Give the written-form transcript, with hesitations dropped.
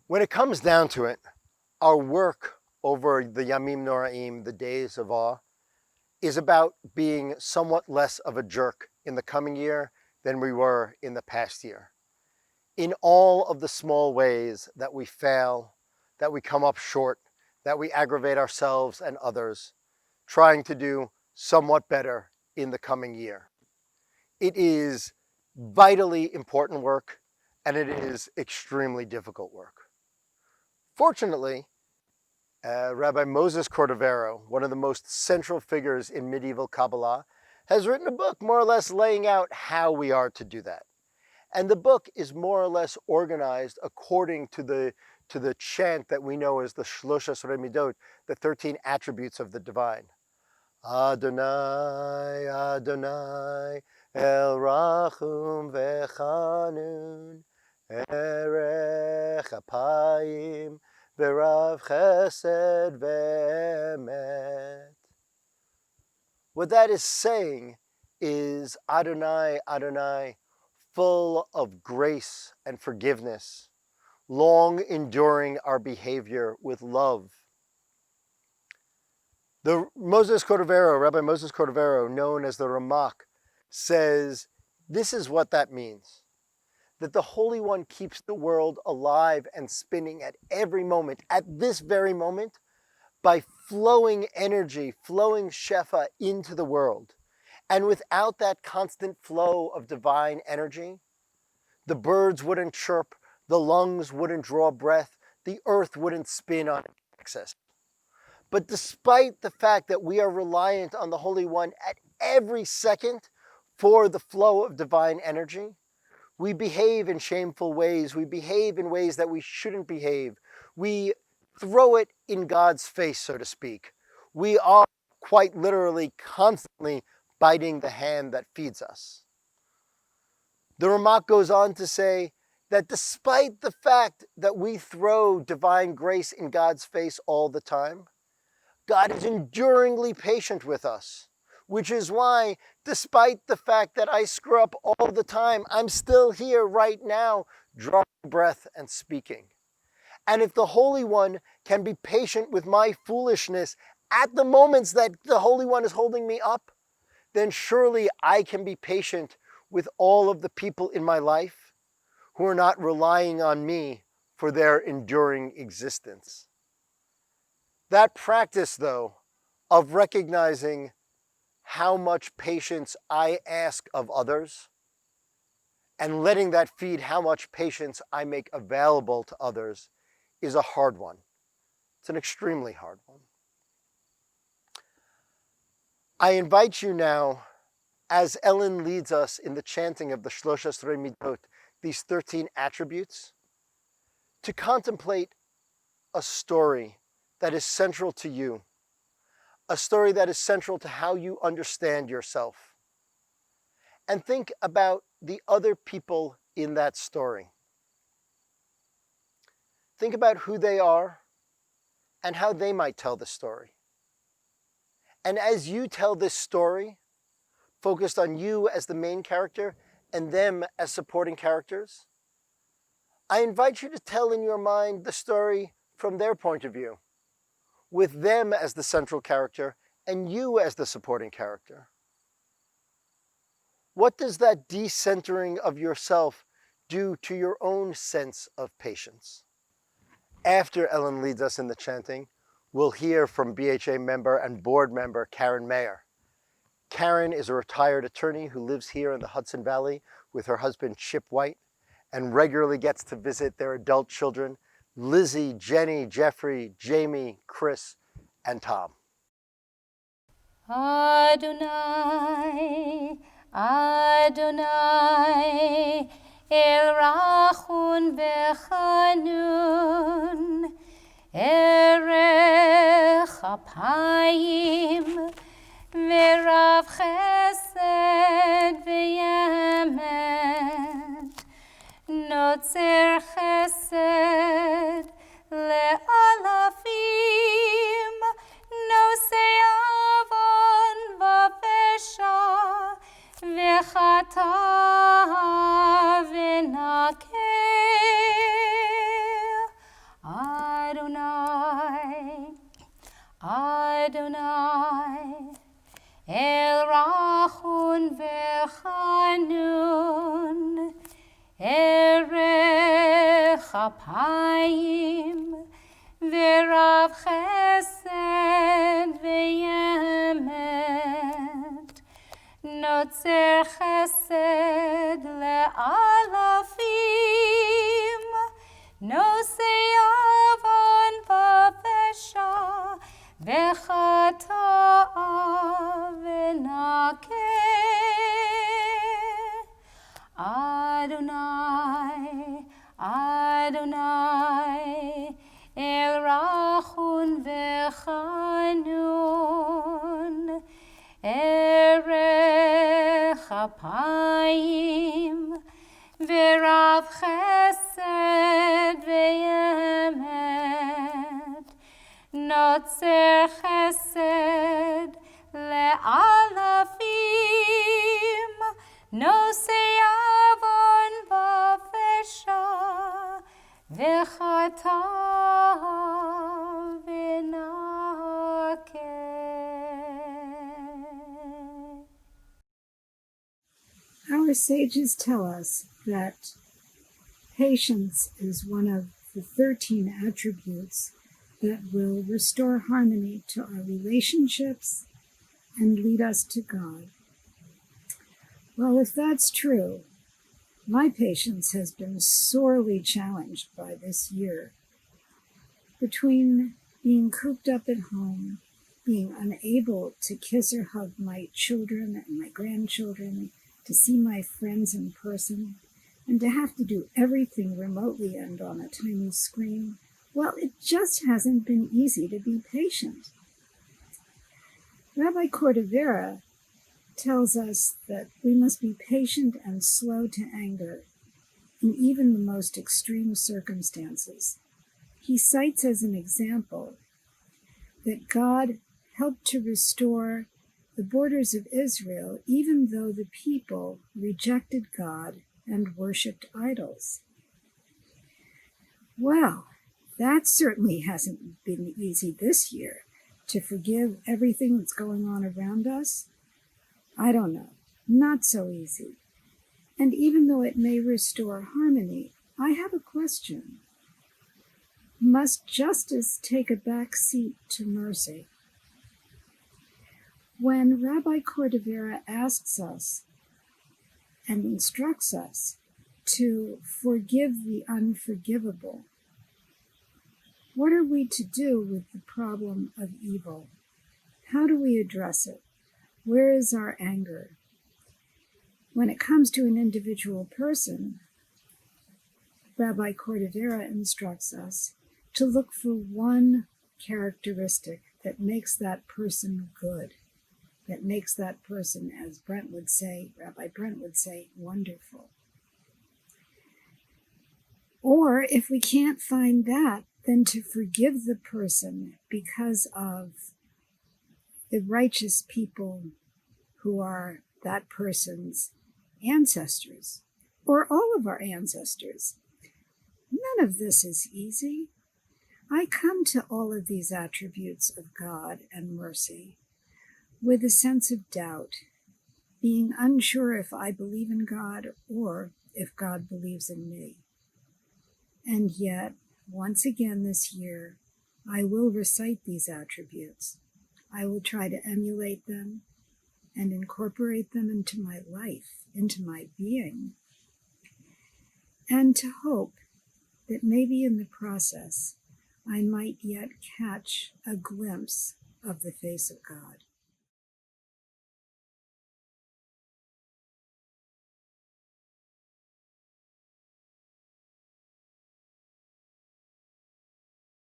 When it comes down to it, our work over the Yamim Noraim, the days of awe, is about being somewhat less of a jerk in the coming year than we were in the past year. In all of the small ways that we fail, that we come up short, that we aggravate ourselves and others, trying to do somewhat better in the coming year. It is vitally important work, and it is extremely difficult work. Fortunately, Rabbi Moses Cordovero, one of the most central figures in medieval Kabbalah, has written a book more or less laying out how we are to do that. And the book is more or less organized according to the chant that we know as the Shlosha Asrei Midot, the 13 attributes of the divine. Adonai, Adonai, El Rachum Vechanun, Erech Apayim, Verav Chesed Ve'emet. What that is saying is Adonai, Adonai, full of grace and forgiveness, long enduring our behavior with love. The Moses Cordovero, Rabbi Moses Cordovero, known as the Ramak, says this is what that means. That the Holy One keeps the world alive and spinning at every moment, at this very moment, by flowing energy, flowing Shefa into the world. And without that constant flow of divine energy, the birds wouldn't chirp, the lungs wouldn't draw breath, the earth wouldn't spin on axis. But despite the fact that we are reliant on the Holy One at every second for the flow of divine energy, we behave in shameful ways. We behave in ways that we shouldn't behave. We throw it in God's face, so to speak. We are quite literally constantly biting the hand that feeds us. The Ramak goes on to say that despite the fact that we throw divine grace in God's face all the time, God is enduringly patient with us, which is why, despite the fact that I screw up all the time, I'm still here right now, drawing breath and speaking. And if the Holy One can be patient with my foolishness at the moments that the Holy One is holding me up, then surely I can be patient with all of the people in my life who are not relying on me for their enduring existence. That practice, though, of recognizing how much patience I ask of others and letting that feed how much patience I make available to others is a hard one. It's an extremely hard one. I invite you now, as Ellen leads us in the chanting of the Shlosha Asrei Midot, these 13 attributes, to contemplate a story that is central to you, a story that is central to how you understand yourself. And think about the other people in that story. Think about who they are and how they might tell the story. And as you tell this story, focused on you as the main character and them as supporting characters, I invite you to tell in your mind the story from their point of view, with them as the central character and you as the supporting character. What does that decentering of yourself do to your own sense of patience? After Ellen leads us in the chanting, we'll hear from BHA member and board member Karen Mayer. Karen is a retired attorney who lives here in the Hudson Valley with her husband Chip White and regularly gets to visit their adult children, Lizzie, Jenny, Jeffrey, Jamie, Chris, and Tom. Adonai, Adonai, El Rachun Vechanun, Erech Apayim, Verav Chesed Ve'emet, Notzer Chesed Le'alafim, Nosei Avon V'Pesha, V'Chata V'Nakeh, כפיים ורב חסד ואמת, נוצר חסד לאלפים, נושא עוון ופשע וחטא ונקה. אדוני, אדוני, אל רחום וחנון, ערך אפיים ורב חסד ואמת, נוצר חסד לאלפים, נושא עוון ופשע וחטא ונקה. Our sages tell us that patience is one of the 13 attributes that will restore harmony to our relationships and lead us to God. Well, if that's true, my patience has been sorely challenged by this year. Between being cooped up at home, being unable to kiss or hug my children and my grandchildren, to see my friends in person, and to have to do everything remotely and on a tiny screen, well, it just hasn't been easy to be patient. Rabbi Cordovera tells us that we must be patient and slow to anger in even the most extreme circumstances. He cites as an example that God helped to restore the borders of Israel even though the people rejected God and worshipped idols. Well, that certainly hasn't been easy this year, to forgive everything that's going on around us. I don't know, not so easy. And even though it may restore harmony, I have a question. Must justice take a back seat to mercy? When Rabbi Cordovera asks us and instructs us to forgive the unforgivable, what are we to do with the problem of evil? How do we address it? Where is our anger? When it comes to an individual person, Rabbi Cordovera instructs us to look for one characteristic that makes that person good, that makes that person, as Brent would say, Rabbi Brent would say, wonderful. Or if we can't find that, then to forgive the person because of the righteous people who are that person's ancestors, or all of our ancestors. None of this is easy. I come to all of these attributes of God and mercy with a sense of doubt, being unsure if I believe in God or if God believes in me. And yet, once again this year, I will recite these attributes. I will try to emulate them and incorporate them into my life, into my being, and to hope that maybe in the process I might yet catch a glimpse of the face of God.